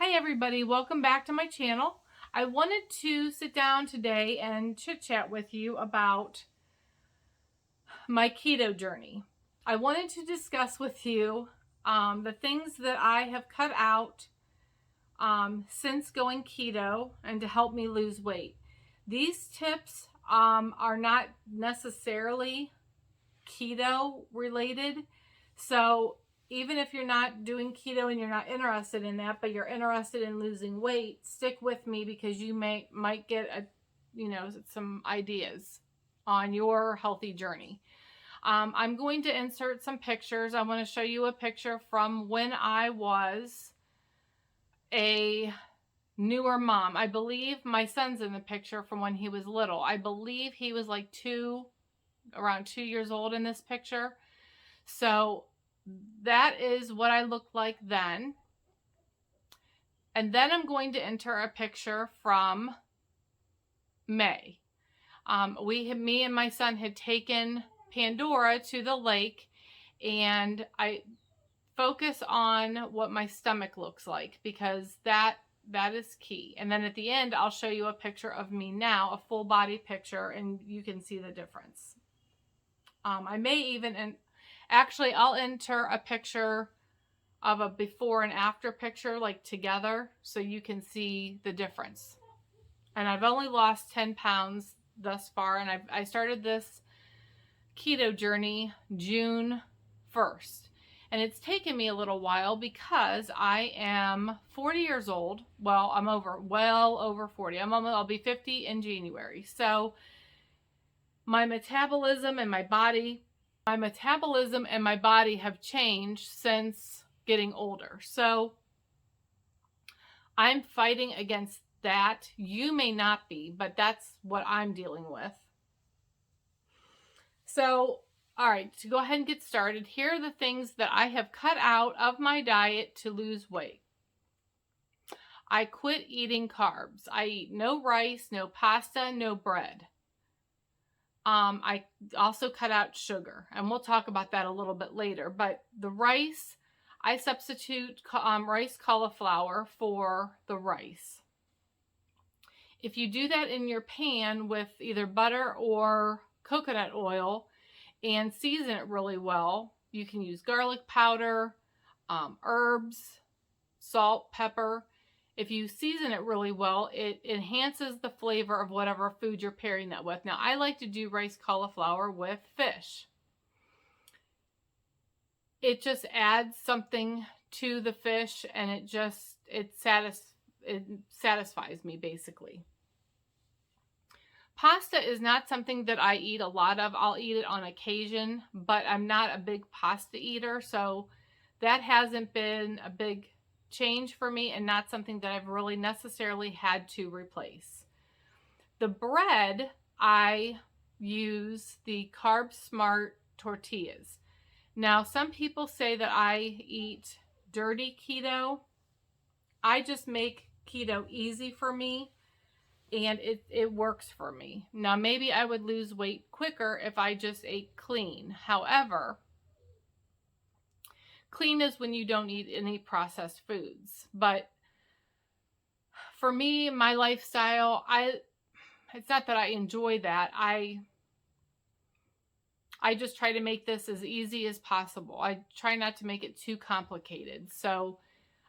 Hi everybody, welcome back to my channel. I wanted to sit down today and chit chat with you about my keto journey. I wanted to discuss with you the things that I have cut out since going keto and to help me lose weight. These tips are not necessarily keto related, so even if you're not doing keto and you're not interested in that, but you're interested in losing weight, stick with me because you might get some ideas on your healthy journey. I'm going to insert some pictures. I want to show you a picture from when I was a newer mom. I believe my son's in the picture from when he was little. I believe he was like around 2 years old in this picture. So that is what I looked like then. And then I'm going to enter a picture from May. Me and my son had taken Pandora to the lake, and I focus on what my stomach looks like because that is key. And then at the end, I'll show you a picture of me now, a full body picture, and you can see the difference. I may even, actually, I'll enter a picture of a before and after picture, like together, so you can see the difference. And I've only lost 10 pounds thus far, and I started this keto journey June 1st. And it's taken me a little while because I am 40 years old. Well, I'm well over 40. I'll be 50 in January. So my metabolism and my body have changed since getting older. So I'm fighting against that. You may not be, but that's what I'm dealing with. So, all right, to go ahead and get started, here are the things that I have cut out of my diet to lose weight. I quit eating carbs. I eat no rice, no pasta, no bread. I also cut out sugar, and we'll talk about that a little bit later. But the rice, I substitute rice cauliflower for the rice. If you do that in your pan with either butter or coconut oil and season it really well, you can use garlic powder, herbs, salt, pepper. If you season it really well, it enhances the flavor of whatever food you're pairing that with. Now, I like to do rice cauliflower with fish. It just adds something to the fish, and it satisfies me, basically. Pasta is not something that I eat a lot of. I'll eat it on occasion, but I'm not a big pasta eater, so that hasn't been a big change for me and not something that I've really necessarily had to replace. The bread, I use the Carb Smart tortillas. Now, some people say that I eat dirty keto. I just make keto easy for me, and it works for me. Now, maybe I would lose weight quicker if I just ate clean. However, clean is when you don't eat any processed foods. But for me, my lifestyle, it's not that I enjoy that. I just try to make this as easy as possible. I try not to make it too complicated. So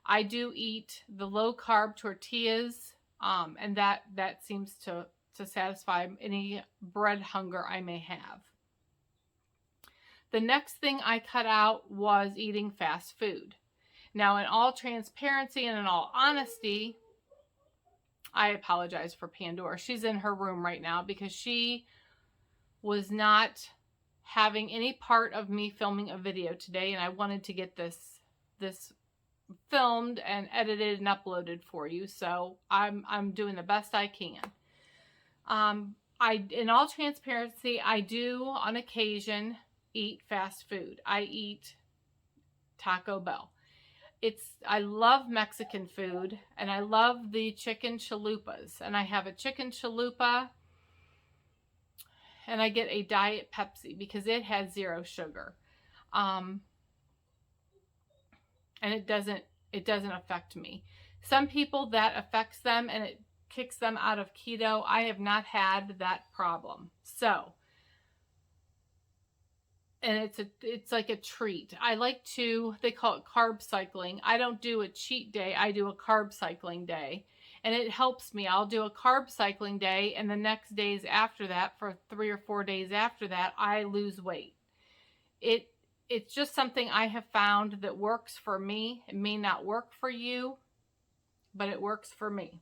I do eat the low carb tortillas, and that seems to satisfy any bread hunger I may have. The next thing I cut out was eating fast food. Now, in all transparency and in all honesty, I apologize for Pandora. She's in her room right now because she was not having any part of me filming a video today, and I wanted to get this filmed and edited and uploaded for you. So I'm doing the best I can. In all transparency, I do on occasion eat fast food. I eat Taco Bell. I love Mexican food, and I love the chicken chalupas. And I have a chicken chalupa, and I get a Diet Pepsi because it has 0 sugar. And it it doesn't affect me. Some people that affects them and it kicks them out of keto. I have not had that problem. So, and it's like a treat. I like to, they call it carb cycling. I don't do a cheat day. I do a carb cycling day. And it helps me. I'll do a carb cycling day, and the next days after that, for 3 or 4 days after that, I lose weight. It's just something I have found that works for me. It may not work for you, but it works for me.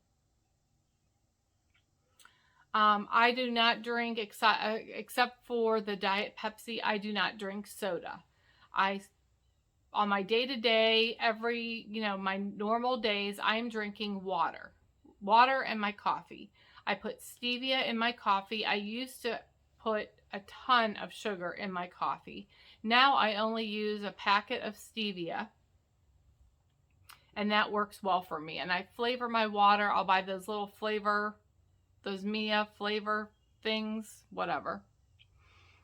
I do not drink, except for the Diet Pepsi, I do not drink soda. On my day-to-day, my normal days, I'm drinking water. Water and my coffee. I put stevia in my coffee. I used to put a ton of sugar in my coffee. Now I only use a packet of stevia, and that works well for me. And I flavor my water. I'll buy those little those Mia flavor things, whatever.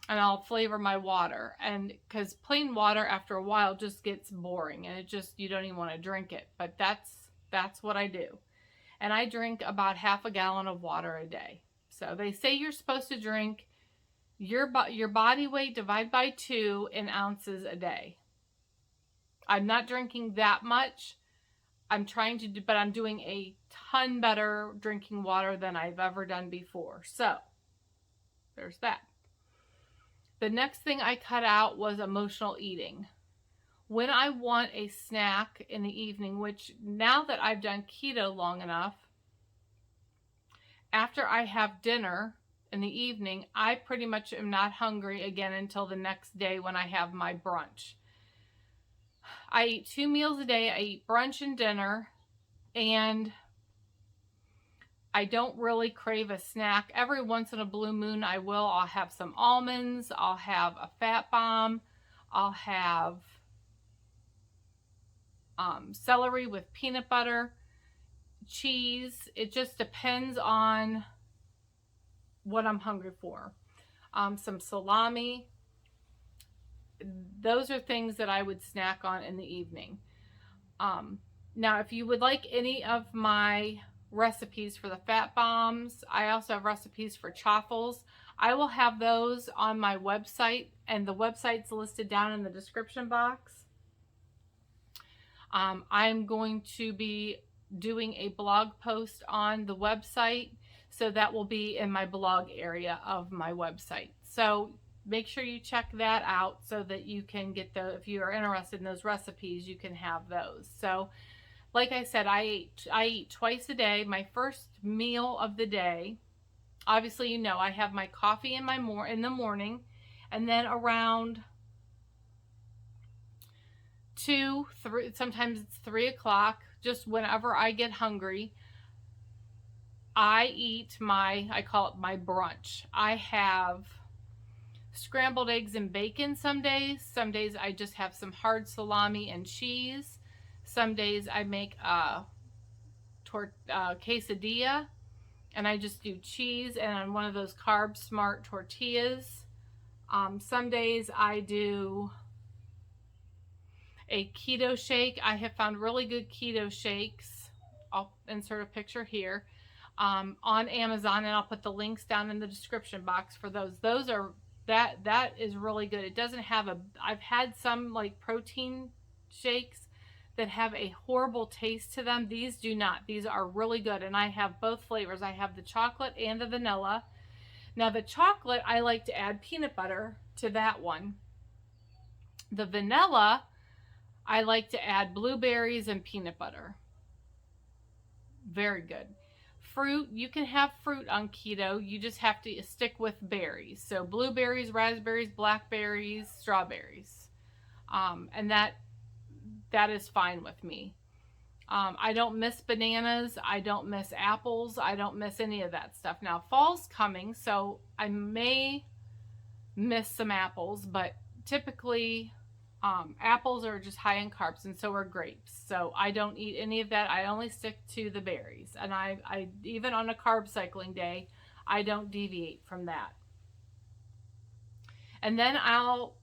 And I'll flavor my water. And because plain water after a while just gets boring, and you don't even want to drink it. But that's what I do. And I drink about half a gallon of water a day. So they say you're supposed to drink your body weight divided by 2 in ounces a day. I'm not drinking that much. I'm trying to do, but I'm doing a ton better drinking water than I've ever done before. So there's that. The next thing I cut out was emotional eating. When I want a snack in the evening, which now that I've done keto long enough, after I have dinner in the evening, I pretty much am not hungry again until the next day when I have my brunch. I eat 2 meals a day. I eat brunch and dinner, and I don't really crave a snack. Every once in a blue moon, I will. I'll have some almonds. I'll have a fat bomb. I'll have celery with peanut butter, cheese. It just depends on what I'm hungry for. Some salami. Those are things that I would snack on in the evening. Now, if you would like any of my recipes for the fat bombs, I also have recipes for chaffles. I will have those on my website, and the website's listed down in the description box. I'm going to be doing a blog post on the website, so that will be in my blog area of my website. So make sure you check that out so that you can get if you are interested in those recipes, you can have those. So like I said, I eat twice a day. My first meal of the day, obviously, I have my coffee in the morning, and then around 2, 3, sometimes it's 3 o'clock, just whenever I get hungry, I eat I call it my brunch. I have scrambled eggs and bacon some days. Some days I just have some hard salami and cheese. Some days I make a quesadilla, and I just do cheese and on one of those Carb Smart tortillas. Some days I do a keto shake. I have found really good keto shakes. I'll insert a picture here on Amazon, and I'll put the links down in the description box for those. That is really good. It doesn't have I've had some like protein shakes that have a horrible taste to them. These do not. These are really good, and I have both flavors. I have the chocolate and the vanilla. Now the chocolate, I like to add peanut butter to that one. The vanilla, I like to add blueberries and peanut butter. Very good. Fruit, you can have fruit on keto. You just have to stick with berries. So blueberries, raspberries, blackberries, strawberries. And that is fine with me. I don't miss bananas. I don't miss apples. I don't miss any of that stuff. Now, fall's coming, so I may miss some apples, but typically apples are just high in carbs, and so are grapes. So I don't eat any of that. I only stick to the berries. And I even on a carb cycling day, I don't deviate from that. And then I'll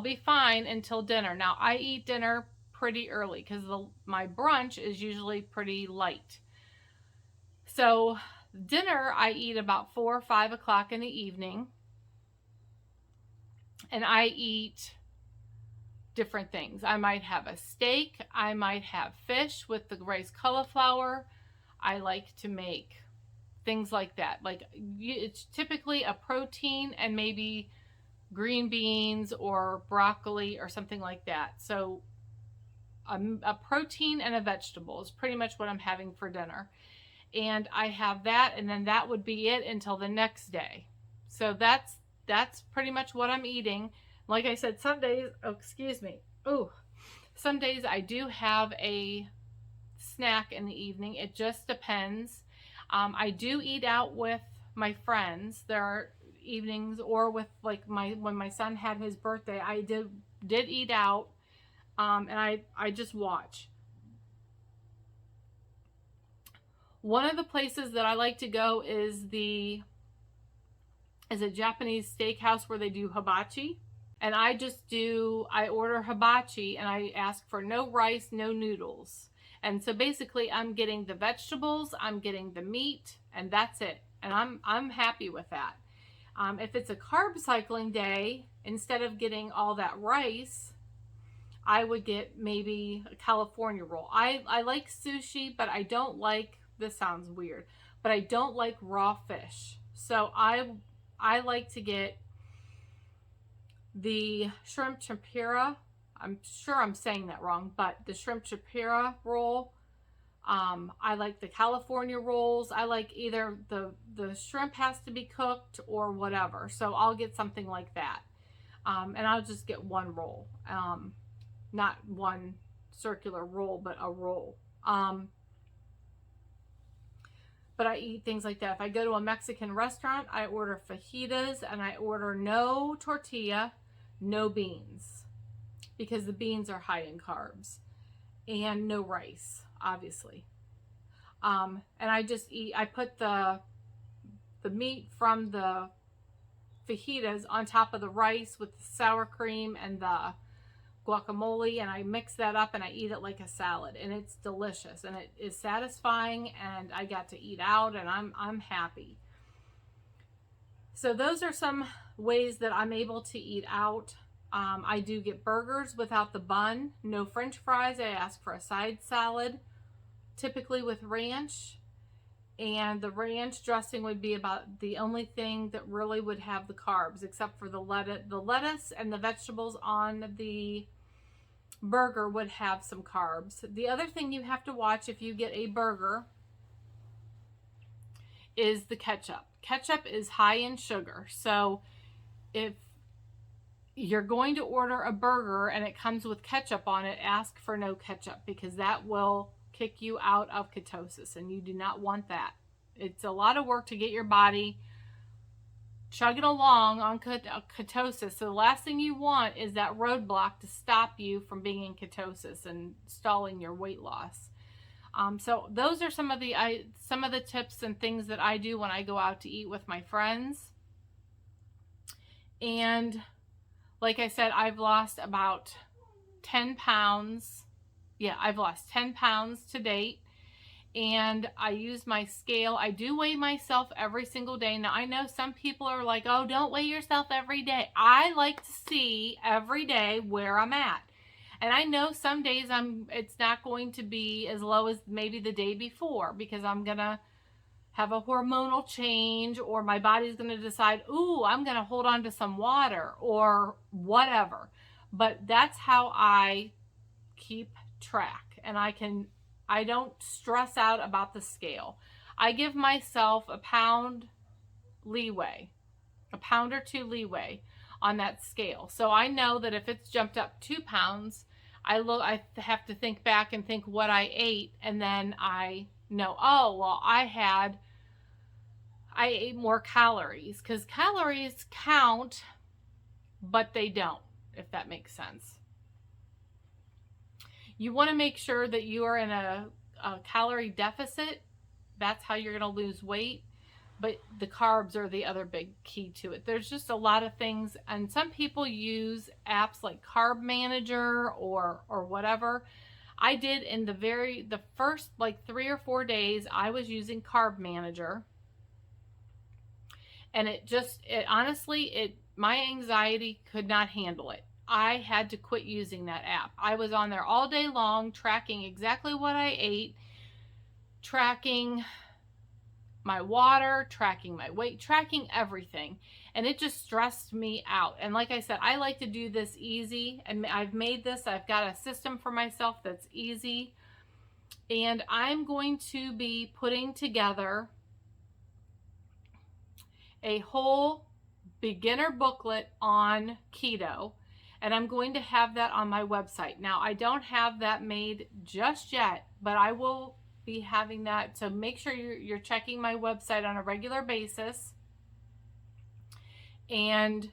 be fine until dinner. Now, I eat dinner pretty early because my brunch is usually pretty light. So dinner I eat about 4 or 5 o'clock in the evening, and I eat different things. I might have a steak, I might have fish with the raised cauliflower. I like to make things like that. Like it's typically a protein and maybe green beans or broccoli or something like that. So a protein and a vegetable is pretty much what I'm having for dinner. And I have that, and then that would be it until the next day. So that's pretty much what I'm eating. Like I said, some days, some days I do have a snack in the evening. It just depends. I do eat out with my friends. There are evenings, or with like when my son had his birthday, I did eat out, and I just watch. One of the places that I like to go is a Japanese steakhouse where they do hibachi. And I order hibachi and I ask for no rice, no noodles. And so basically I'm getting the vegetables, I'm getting the meat, and that's it. And I'm happy with that. If it's a carb cycling day, instead of getting all that rice, I would get maybe a California roll. I like sushi, but I don't like, this sounds weird, but I don't like raw fish. So I like to get the shrimp tempura. I'm sure I'm saying that wrong, but the shrimp tempura roll. I like the California rolls. I like either the shrimp has to be cooked or whatever. So I'll get something like that. And I'll just get one roll. Not one circular roll, but a roll. But I eat things like that. If I go to a Mexican restaurant, I order fajitas and I order no tortilla, no beans, because the beans are high in carbs, and no rice, obviously. And I put the meat from the fajitas on top of the rice with the sour cream and the guacamole, and I mix that up and I eat it like a salad, and it's delicious and it is satisfying, and I got to eat out, and I'm happy. So those are some ways that I'm able to eat out. I do get burgers without the bun, no French fries. I ask for a side salad, typically with ranch, and the ranch dressing would be about the only thing that really would have the carbs, except for the lettuce and the vegetables on the burger would have some carbs. The other thing you have to watch if you get a burger is the ketchup. Ketchup is high in sugar. So if you're going to order a burger and it comes with ketchup on it, ask for no ketchup, because that will kick you out of ketosis, and you do not want that. It's a lot of work to get your body chugging along on ketosis. So the last thing you want is that roadblock to stop you from being in ketosis and stalling your weight loss. So those are some of the tips and things that I do when I go out to eat with my friends. And like I said, I've lost about 10 pounds. Yeah, I've lost 10 pounds to date. And I use my scale. I do weigh myself every single day. Now, I know some people are like, oh, don't weigh yourself every day. I like to see every day where I'm at. And I know some days it's not going to be as low as maybe the day before, because I'm going to have a hormonal change, or my body's going to decide, ooh, I'm going to hold on to some water or whatever. But that's how I keep track, and I don't stress out about the scale. I give myself a pound leeway, a pound or two leeway on that scale. So I know that if it's jumped up 2 pounds, I have to think back and think what I ate, and then I know, oh, well, I ate more calories, because calories count, but they don't, if that makes sense. You want to make sure that you are in a calorie deficit. That's how you're going to lose weight. but the carbs are the other big key to it. There's just a lot of things, and some people use apps like Carb Manager or whatever. I did in the first like 3 or 4 days I was using Carb Manager, and it honestly, it my anxiety could not handle it. I had to quit using that app. I was on there all day long tracking exactly what I ate, tracking my water, tracking my weight, tracking everything. And it just stressed me out. And like I said, I like to do this easy. And I've got a system for myself that's easy. And I'm going to be putting together a whole beginner booklet on keto. And I'm going to have that on my website. Now, I don't have that made just yet, but I will be having that. So make sure you're checking my website on a regular basis, and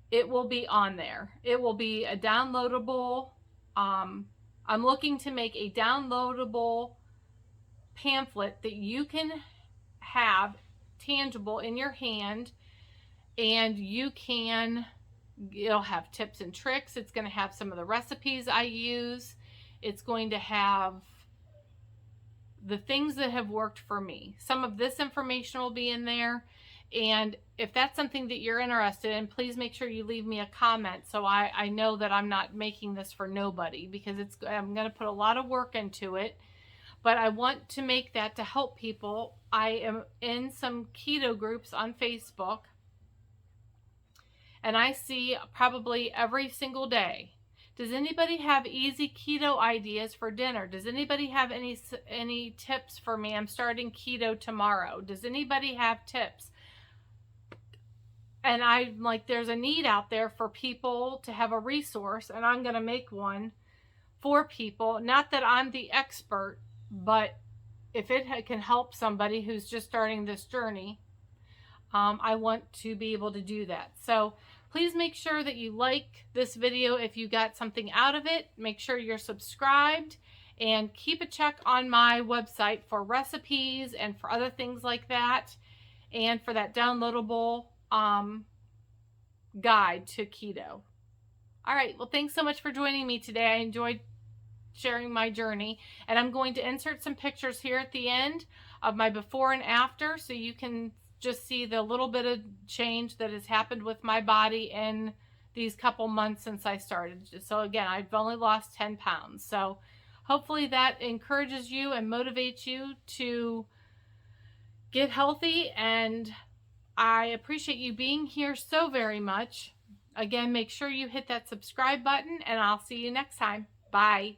it will be on there. It will be a downloadable. I'm looking to make a downloadable pamphlet that you can have tangible in your hand, and it'll have tips and tricks. It's going to have some of the recipes I use. It's going to have the things that have worked for me. Some of this information will be in there. And if that's something that you're interested in, please make sure you leave me a comment so I know that I'm not making this for nobody, because I'm going to put a lot of work into it. But I want to make that to help people. I am in some keto groups on Facebook, and I see probably every single day, does anybody have easy keto ideas for dinner? Does anybody have any tips for me? I'm starting keto tomorrow. Does anybody have tips? And I'm like, there's a need out there for people to have a resource, and I'm going to make one for people. Not that I'm the expert, but if it can help somebody who's just starting this journey, I want to be able to do that. So please make sure that you like this video if you got something out of it. Make sure you're subscribed, and keep a check on my website for recipes and for other things like that, and for that downloadable guide to keto. All right, well, thanks so much for joining me today. I enjoyed sharing my journey, and I'm going to insert some pictures here at the end of my before and after, so you can just see the little bit of change that has happened with my body in these couple months since I started. So again, I've only lost 10 pounds. So hopefully that encourages you and motivates you to get healthy, and I appreciate you being here so very much. Again, make sure you hit that subscribe button, and I'll see you next time. Bye.